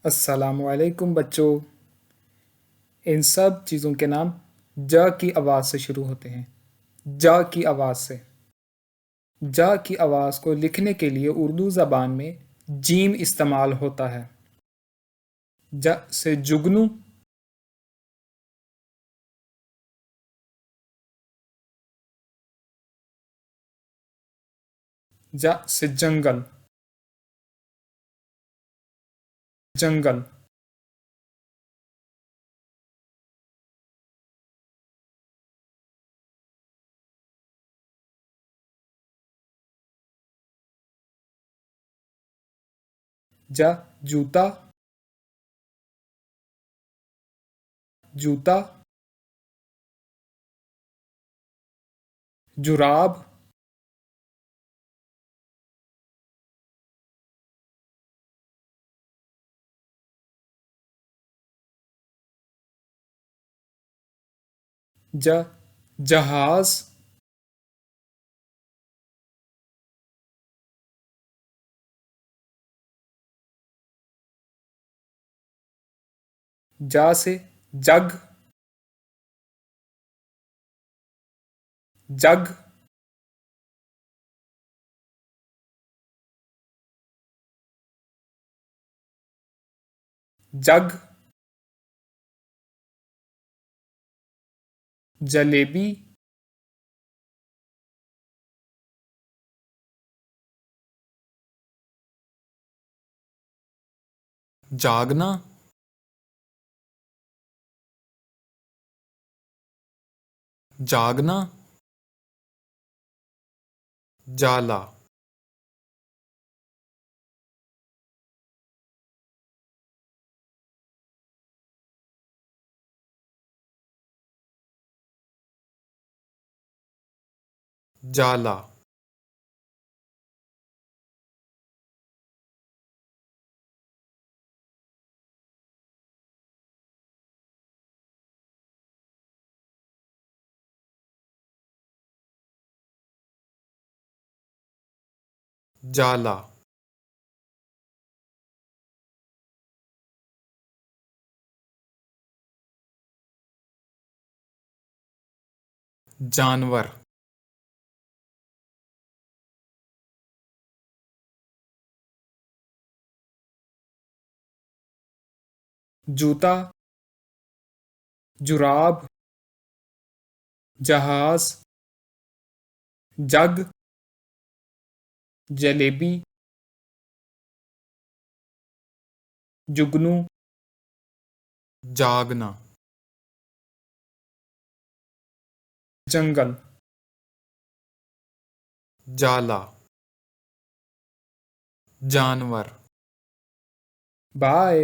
अस्सलामुअलैकुम बच्चों। इन सब चीज़ों के नाम ज की आवाज़ से शुरू होते हैं। ज की आवाज़ से। ज की आवाज़ को लिखने के लिए उर्दू ज़बान में जीम इस्तेमाल होता है। ज से जुगनू। ज से जंगल। जंगल। ज जूता। जूता। जुराब। ज जहाज़। ज से जग। जग। जग। जलेबी। जागना। जागना। जाला। जाला। जाला। जानवर। जूता। जुराब। जहाज। जग। जलेबी। जुगनू। जागना। जंगल। जाला। जानवर। बाय।